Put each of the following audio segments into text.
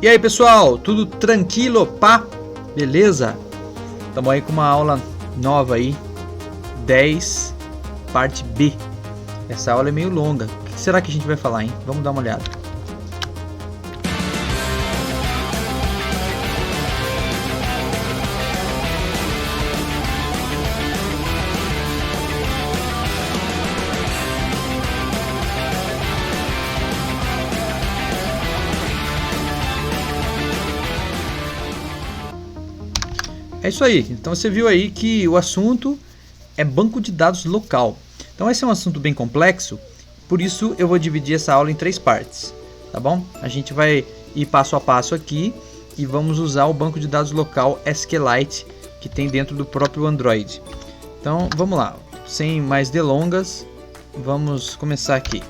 E aí pessoal, tudo tranquilo, pá? Beleza? Estamos aí com uma aula nova aí, 10, parte B. Essa aula é meio longa. O que será que a gente vai falar, hein? Vamos dar uma olhada. É isso aí, então você viu aí que o assunto é banco de dados local. Então esse é um assunto bem complexo, por isso eu vou dividir essa aula em 3 partes, tá bom? A gente vai ir passo a passo aqui e vamos usar o banco de dados local SQLite que tem dentro do próprio Android. Então vamos lá, sem mais delongas, vamos começar aqui.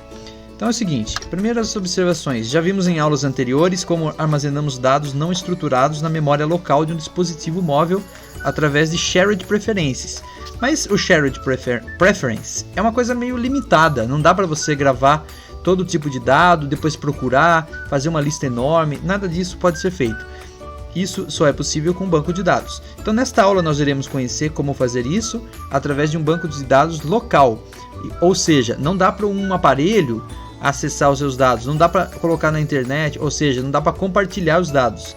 Então é o seguinte, primeiras observações, já vimos em aulas anteriores como armazenamos dados não estruturados na memória local de um dispositivo móvel através de Shared Preferences. Mas o Shared Preference é uma coisa meio limitada, não dá para você gravar todo tipo de dado, depois procurar, fazer uma lista enorme, nada disso pode ser feito. Isso só é possível com um banco de dados. Então nesta aula nós iremos conhecer como fazer isso através de um banco de dados local. Ou seja, não dá para um aparelho acessar os seus dados, não dá para colocar na internet, ou seja, não dá para compartilhar os dados.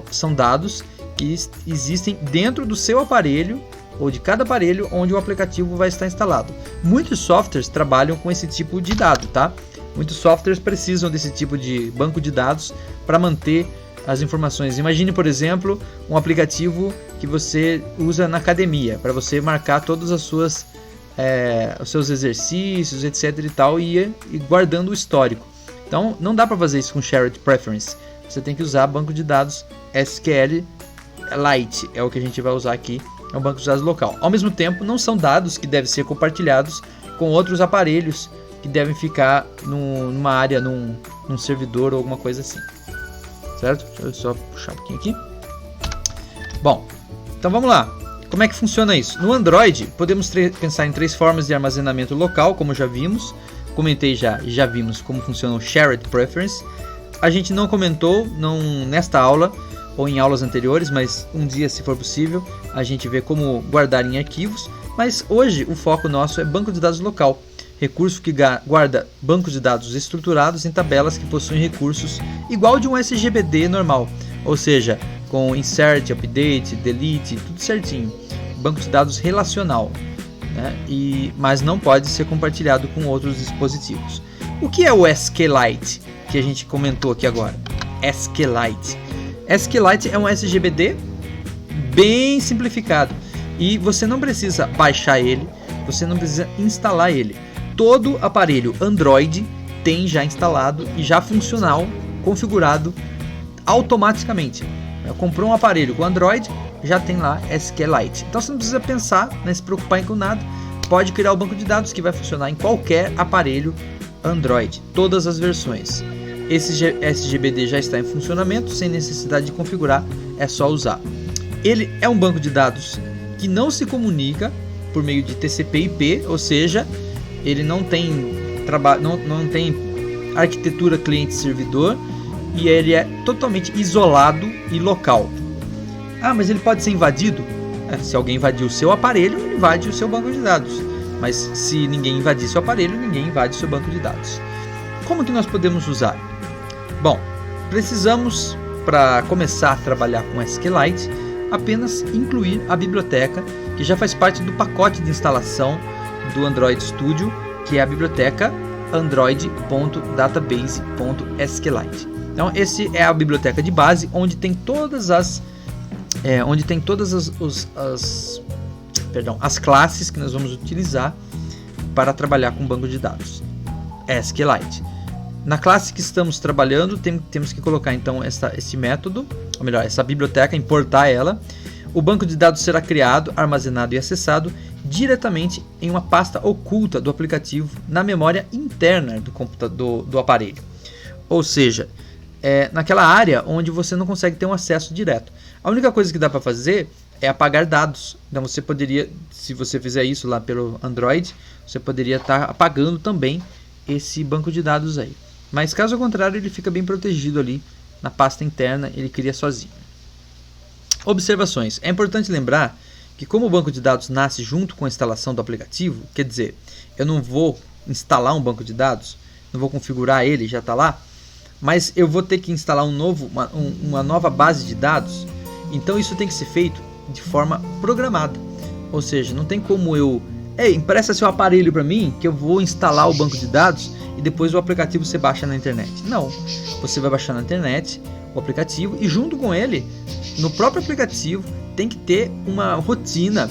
São dados que existem dentro do seu aparelho ou de cada aparelho onde o aplicativo vai estar instalado. Muitos softwares trabalham com esse tipo de dado, tá? Muitos softwares precisam desse tipo de banco de dados para manter as informações. Imagine, por exemplo, um aplicativo que você usa na academia para você marcar todas as suas os seus exercícios, etc e tal, e ir guardando o histórico. Então não dá para fazer isso com Shared Preference. Você tem que usar banco de dados SQLite, é o que a gente vai usar aqui, é um banco de dados local. Ao mesmo tempo, não são dados que devem ser compartilhados com outros aparelhos que devem ficar numa área, num servidor ou alguma coisa assim. Certo? Deixa eu só puxar um pouquinho aqui. Bom, então vamos lá. Como é que funciona isso? No Android, podemos pensar em 3 formas de armazenamento local, como já vimos. Comentei já vimos como funciona o Shared Preference. A gente não comentou nesta aula ou em aulas anteriores, mas um dia, se for possível, a gente vê como guardar em arquivos. Mas hoje o foco nosso é banco de dados local, recurso que guarda bancos de dados estruturados em tabelas que possuem recursos igual de um SGBD normal, ou seja, com insert, update, delete, tudo certinho. Banco de dados relacional, né? Mas não pode ser compartilhado com outros dispositivos. O que é o SQLite que a gente comentou aqui agora? SQLite é um SGBD bem simplificado e você não precisa baixar ele, você não precisa instalar ele. Todo aparelho Android tem já instalado e já funcional, configurado automaticamente. Comprou um aparelho com Android, já tem lá SQLite. Então você não precisa pensar, se preocupar com nada. Pode criar o banco de dados que vai funcionar em qualquer aparelho Android, todas as versões. Esse SGBD já está em funcionamento, sem necessidade de configurar, é só usar. Ele é um banco de dados que não se comunica por meio de TCP/IP, ou seja, ele não tem arquitetura cliente-servidor e ele é totalmente isolado e local. Ah, mas ele pode ser invadido? Se alguém invadir o seu aparelho, ele invade o seu banco de dados. Mas se ninguém invadir seu aparelho, ninguém invade seu banco de dados. Como que nós podemos usar? Bom, precisamos, para começar a trabalhar com SQLite, apenas incluir a biblioteca que já faz parte do pacote de instalação do Android Studio, que é a biblioteca android.database.sqlite. Então, esse é a biblioteca de base onde tem todas as classes que nós vamos utilizar para trabalhar com banco de dados SQLite. Na classe que estamos trabalhando, temos que colocar então esse método, ou melhor, essa biblioteca, importar ela. O banco de dados será criado, armazenado e acessado diretamente em uma pasta oculta do aplicativo na memória interna do computador do aparelho. Ou seja, naquela área onde você não consegue ter um acesso direto. A única coisa que dá para fazer é apagar dados. Então você poderia, se você fizer isso lá pelo Android, você poderia estar apagando também esse banco de dados aí. Mas caso contrário, ele fica bem protegido ali na pasta interna ele cria sozinho. Observações. É importante lembrar que como o banco de dados nasce junto com a instalação do aplicativo, quer dizer, eu não vou instalar um banco de dados, não vou configurar ele, já está lá, mas eu vou ter que instalar uma nova base de dados, então isso tem que ser feito de forma programada, ou seja, não tem como eu, empresta seu aparelho para mim que eu vou instalar o banco de dados e depois o aplicativo você baixa na internet. Não, você vai baixar na internet o aplicativo e junto com ele, no próprio aplicativo, tem que ter uma rotina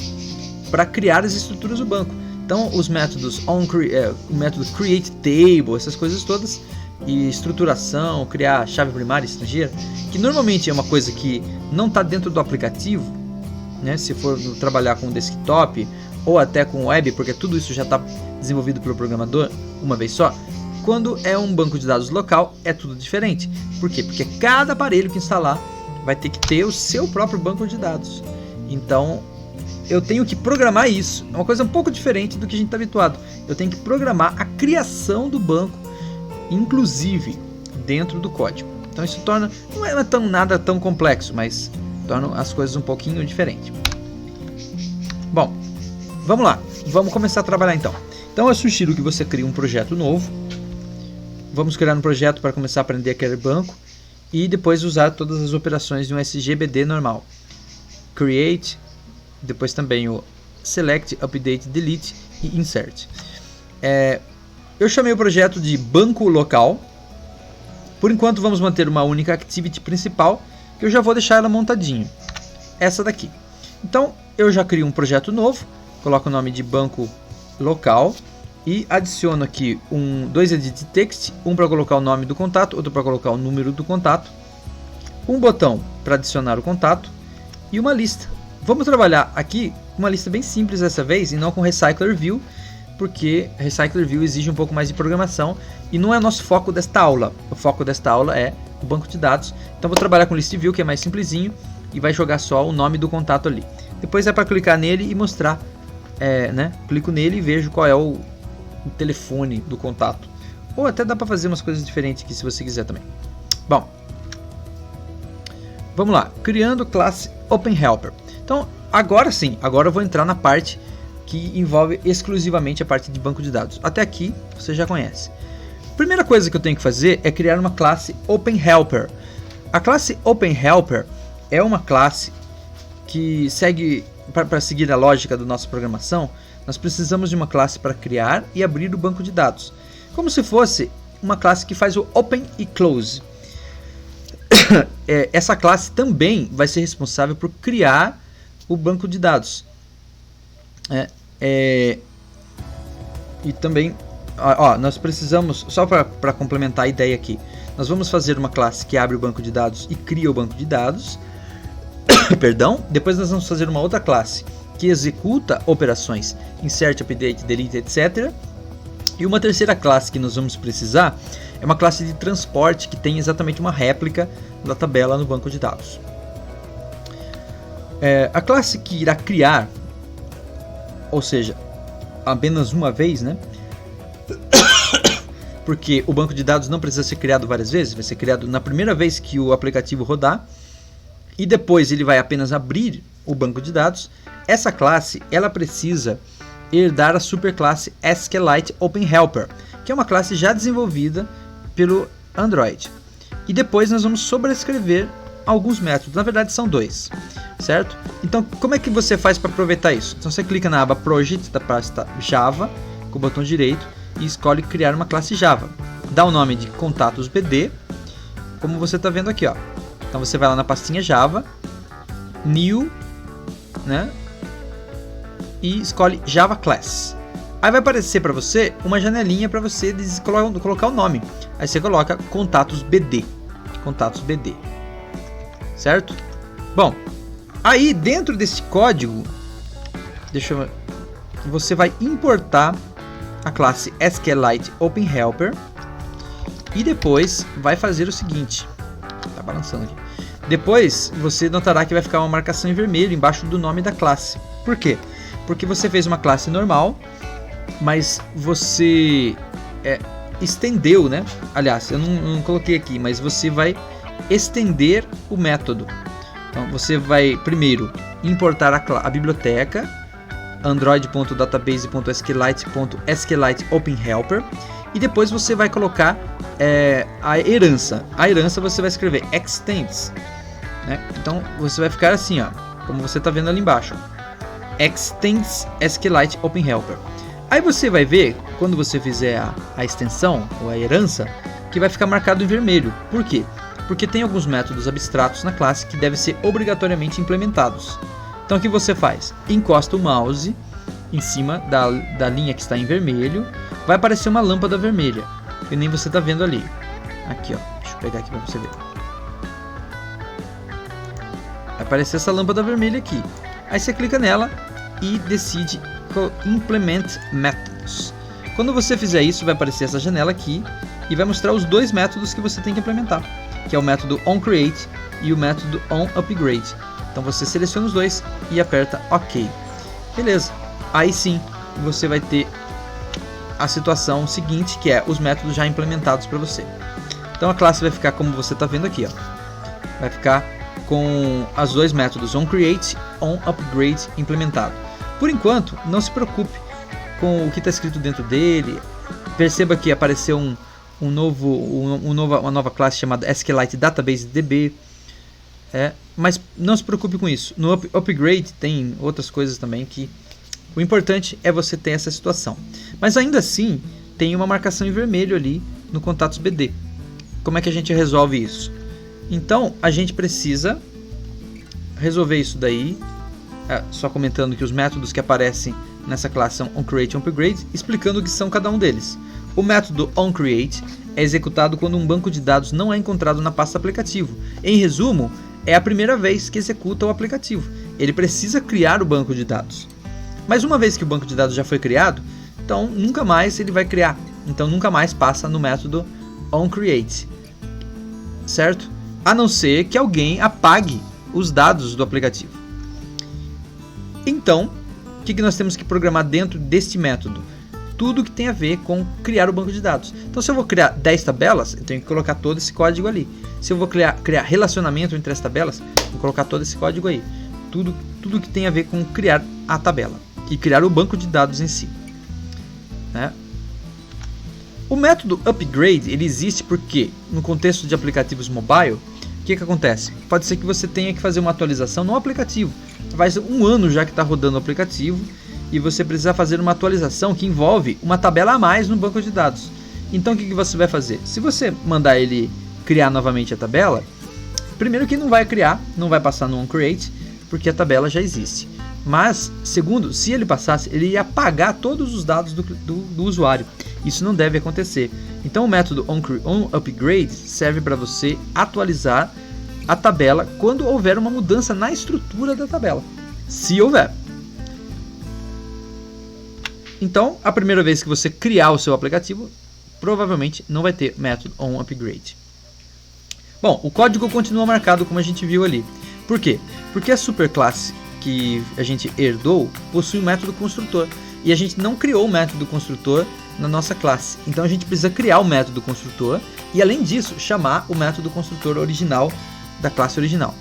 para criar as estruturas do banco. Então os métodos o método create table, essas coisas todas, e estruturação, criar chave primária e estrangeira, que normalmente é uma coisa que não está dentro do aplicativo, né? Se for trabalhar com desktop ou até com web, porque tudo isso já está desenvolvido pelo programador uma vez só. Quando é um banco de dados local, é tudo diferente. Por quê? Porque cada aparelho que instalar vai ter que ter o seu próprio banco de dados. Então, eu tenho que programar isso. É uma coisa um pouco diferente do que a gente está habituado. Eu tenho que programar a criação do banco, inclusive dentro do código. Então, isso torna, não é nada tão complexo, mas torna as coisas um pouquinho diferentes. Bom, vamos lá. Vamos começar a trabalhar então. Então, eu sugiro que você crie um projeto novo. Vamos criar um projeto para começar a aprender a criar banco e depois usar todas as operações de um SGBD normal. Create, depois também o Select, Update, Delete e Insert. Eu chamei o projeto de banco local. Por enquanto vamos manter uma única activity principal, que eu já vou deixar ela montadinha. Essa daqui. Então eu já crio um projeto novo, coloco o nome de banco local e adiciono aqui dois edit text, um para colocar o nome do contato, outro para colocar o número do contato, um botão para adicionar o contato e uma lista. Vamos trabalhar aqui com uma lista bem simples dessa vez e não com Recycler View, porque Recycler View exige um pouco mais de programação e não é nosso foco desta aula. O foco desta aula é o banco de dados. Então vou trabalhar com List View, que é mais simplesinho, e vai jogar só o nome do contato ali. Depois é para clicar nele e mostrar, clico nele e vejo qual é o telefone do contato. Ou até dá para fazer umas coisas diferentes aqui se você quiser também. Bom, vamos lá. Criando classe OpenHelper. Então agora sim, agora eu vou entrar na parte que envolve exclusivamente a parte de banco de dados. Até aqui você já conhece. Primeira coisa que eu tenho que fazer é criar uma classe OpenHelper. A classe OpenHelper é uma classe que segue, para seguir a lógica da nossa programação, nós precisamos de uma classe para criar e abrir o banco de dados. Como se fosse uma classe que faz o Open e Close. Essa classe também vai ser responsável por criar o banco de dados. E também, nós precisamos, só para complementar a ideia aqui, nós vamos fazer uma classe que abre o banco de dados e cria o banco de dados. Perdão. Depois nós vamos fazer uma outra classe que executa operações insert, update, delete, etc. E uma terceira classe que nós vamos precisar é uma classe de transporte que tem exatamente uma réplica da tabela no banco de dados. A classe que irá criar, ou seja, apenas uma vez, porque o banco de dados não precisa ser criado várias vezes, vai ser criado na primeira vez que o aplicativo rodar e depois ele vai apenas abrir o banco de dados. Essa classe ela precisa herdar a superclasse SQLite OpenHelper, que é uma classe já desenvolvida pelo Android. E depois nós vamos sobrescrever alguns métodos, na verdade são dois, certo? Então como é que você faz para aproveitar isso? Então você clica na aba Project da pasta Java com o botão direito e escolhe criar uma classe Java. Dá o nome de contatos BD, como você está vendo aqui, ó. Então você vai lá na pastinha Java, New, e escolhe Java Class. Aí vai aparecer para você uma janelinha para você colocar o nome. Aí você coloca contatos BD, certo? Bom, aí dentro desse código, você vai importar a classe SQLite OpenHelper e depois vai fazer o seguinte. Tá balançando aqui. Depois você notará que vai ficar uma marcação em vermelho embaixo do nome da classe. Por quê? Porque você fez uma classe normal, mas você estendeu, Aliás, eu não coloquei aqui, mas você vai estender o método. Então você vai primeiro importar a biblioteca android.database.sqlite openhelper e depois você vai colocar a herança. A herança você vai escrever extends, né? Então você vai ficar assim, ó, como você está vendo ali embaixo, extends SQLite openhelper. Aí você vai ver, quando você fizer a extensão ou a herança, que vai ficar marcado em vermelho. Por quê? Porque tem alguns métodos abstratos na classe que devem ser obrigatoriamente implementados. Então o que você faz? Encosta o mouse em cima da linha que está em vermelho, vai aparecer uma lâmpada vermelha, que nem você está vendo ali. Aqui, ó, deixa eu pegar aqui para você ver. Vai aparecer essa lâmpada vermelha aqui. Aí você clica nela e decide Implement Methods. Quando você fizer isso, vai aparecer essa janela aqui e vai mostrar os dois métodos que você tem que implementar, que é o método onCreate e o método onUpgrade. Então você seleciona os dois e aperta OK. Beleza. Aí sim, você vai ter a situação seguinte, que é os métodos já implementados para você. Então a classe vai ficar como você está vendo aqui, ó. Vai ficar com os dois métodos onCreate e onUpgrade implementado. Por enquanto, não se preocupe com o que está escrito dentro dele. Perceba que apareceu uma nova classe chamada SQLite Database DB. Mas não se preocupe com isso. No Upgrade tem outras coisas também que o importante é você ter essa situação. Mas ainda assim, tem uma marcação em vermelho ali no Contatos BD. Como é que a gente resolve isso? Então, a gente precisa resolver isso daí, só comentando que os métodos que aparecem nessa classe são onCreate e onUpgrade, explicando o que são cada um deles. O método onCreate é executado quando um banco de dados não é encontrado na pasta aplicativo. Em resumo, é a primeira vez que executa o aplicativo. Ele precisa criar o banco de dados. Mas uma vez que o banco de dados já foi criado, então nunca mais ele vai criar. Então nunca mais passa no método onCreate, certo? A não ser que alguém apague os dados do aplicativo. Então, o que nós temos que programar dentro deste método? Tudo que tem a ver com criar o banco de dados. Então, se eu vou criar 10 tabelas, eu tenho que colocar todo esse código ali. Se eu vou criar relacionamento entre as tabelas, vou colocar todo esse código aí. Tudo que tem a ver com criar a tabela e criar o banco de dados em si, né? O método upgrade ele existe porque no contexto de aplicativos mobile, o que acontece? Pode ser que você tenha que fazer uma atualização no aplicativo. Faz um ano já que está rodando o aplicativo e você precisa fazer uma atualização que envolve uma tabela a mais no banco de dados. Então o que você vai fazer? Se você mandar ele criar novamente a tabela, primeiro que não vai criar, não vai passar no onCreate, porque a tabela já existe. Mas, segundo, se ele passasse, ele ia apagar todos os dados do usuário. Isso não deve acontecer. Então o método onUpgrade serve para você atualizar a tabela quando houver uma mudança na estrutura da tabela. Se houver. Então, a primeira vez que você criar o seu aplicativo, provavelmente não vai ter método onUpgrade. Bom, o código continua marcado como a gente viu ali. Por quê? Porque a superclasse que a gente herdou possui um método construtor e a gente não criou o método construtor na nossa classe. Então a gente precisa criar o método construtor e, além disso, chamar o método construtor original da classe original.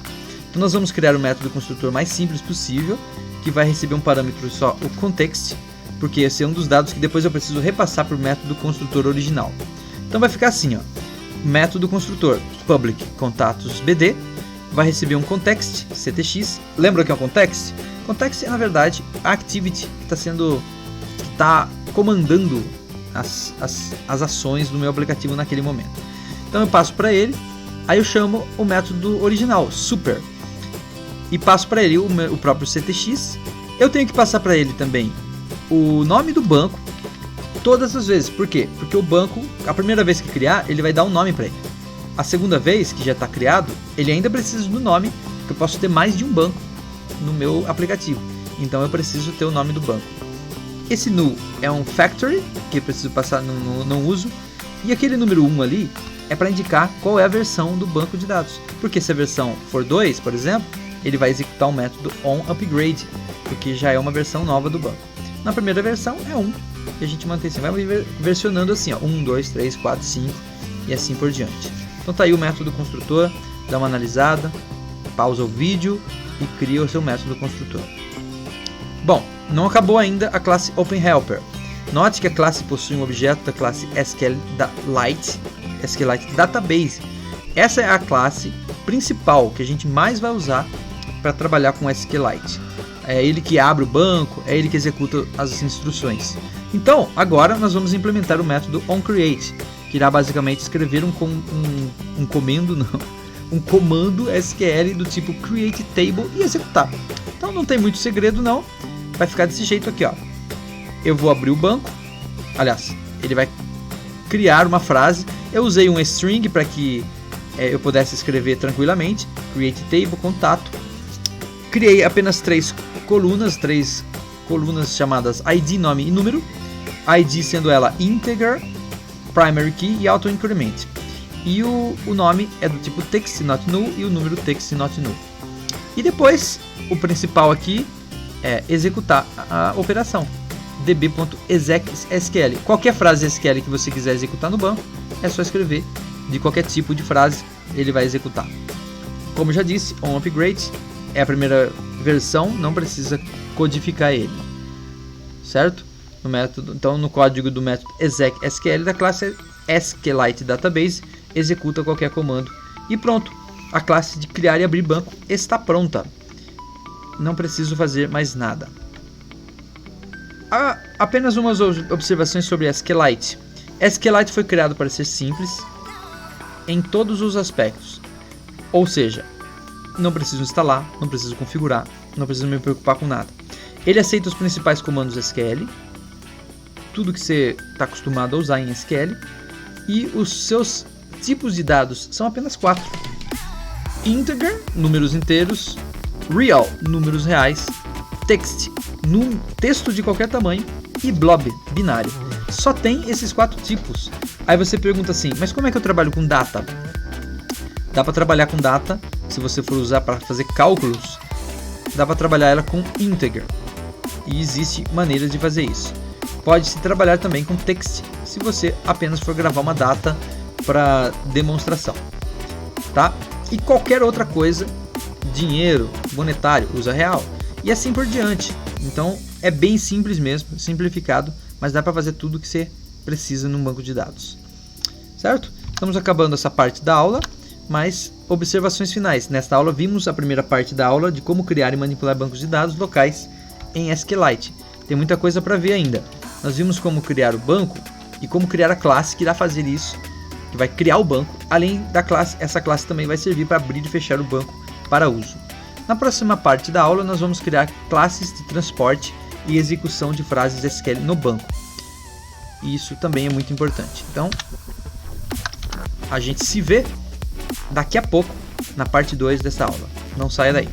Então nós vamos criar o método construtor mais simples possível, que vai receber um parâmetro só, o context, porque esse é um dos dados que depois eu preciso repassar para o método construtor original. Então vai ficar assim, ó, método construtor public contatos bd vai receber um context ctx. Lembra o que é um context? Context é, na verdade, a activity que está comandando as ações do meu aplicativo naquele momento. Então eu passo para ele, aí eu chamo o método original, super, e passo para ele o próprio ctx. Eu tenho que passar para ele também o nome do banco todas as vezes. Por quê? Porque o banco, a primeira vez que criar, ele vai dar um nome para ele. A segunda vez que já está criado, ele ainda precisa do nome, porque eu posso ter mais de um banco no meu aplicativo. Então eu preciso ter o nome do banco. Esse nu é um factory, que eu preciso passar no não uso. E aquele número 1 ali é para indicar qual é a versão do banco de dados. Porque se a versão for 2, por exemplo, ele vai executar o método onUpgrade, porque já é uma versão nova do banco. Na primeira versão é 1, e a gente mantém assim, vai versionando assim, ó, 1, 2, 3, 4, 5 e assim por diante. Então tá aí o método construtor dá uma analisada, pausa o vídeo e cria o seu método construtor. Bom, não acabou ainda a classe OpenHelper. Note que a classe possui um objeto da classe SQLite Database. Essa é a classe principal que a gente mais vai usar para trabalhar com SQLite. É ele que abre o banco, é ele que executa as instruções. Então, agora nós vamos implementar o método onCreate, que irá basicamente escrever um comando SQL do tipo createTable e executar. Então não tem muito segredo não, vai ficar desse jeito aqui, ó. Eu vou abrir o banco, aliás, ele vai criar uma frase. Eu usei um string para que eu pudesse escrever tranquilamente, createTable, contato. Criei apenas três colunas chamadas ID, nome e número. ID sendo ela integer, primary key e auto increment. E o nome é do tipo text not null e o número text not null. E depois, o principal aqui é executar a operação. db.exec_SQL. Qualquer frase SQL que você quiser executar no banco, é só escrever de qualquer tipo de frase, ele vai executar. Como já disse, onUpgrade é a primeira versão, não precisa codificar ele, certo? No método, então no código do método exec_SQL da classe SQLite Database, executa qualquer comando e pronto, a classe de criar e abrir banco está pronta. Não preciso fazer mais nada. Apenas umas observações sobre SQLite. SQLite foi criado para ser simples em todos os aspectos, ou seja, não preciso instalar, não preciso configurar, não preciso me preocupar com nada. Ele aceita os principais comandos SQL, tudo que você está acostumado a usar em SQL, e os seus tipos de dados são apenas 4: integer, números inteiros; real, números reais; text, texto de qualquer tamanho; e blob, binário. Só tem esses 4 tipos. Aí você pergunta assim, mas como é que eu trabalho com data? Dá para trabalhar com data, se você for usar para fazer cálculos, dá para trabalhar ela com integer. E existe maneiras de fazer isso. Pode-se trabalhar também com text, se você apenas for gravar uma data para demonstração, tá? E qualquer outra coisa, dinheiro, monetário, usa real, e assim por diante. Então é bem simples mesmo, simplificado, mas dá para fazer tudo que você precisa num banco de dados, certo? Estamos acabando essa parte da aula, mas observações finais. Nesta aula vimos a primeira parte da aula de como criar e manipular bancos de dados locais em SQLite. Tem muita coisa para ver ainda. Nós vimos como criar o banco e como criar a classe que irá fazer isso, que vai criar o banco. Além da classe, essa classe também vai servir para abrir e fechar o banco para uso. Na próxima parte da aula nós vamos criar classes de transporte e execução de frases SQL no banco. Isso também é muito importante. Então, a gente se vê daqui a pouco na parte 2 dessa aula. Não saia daí.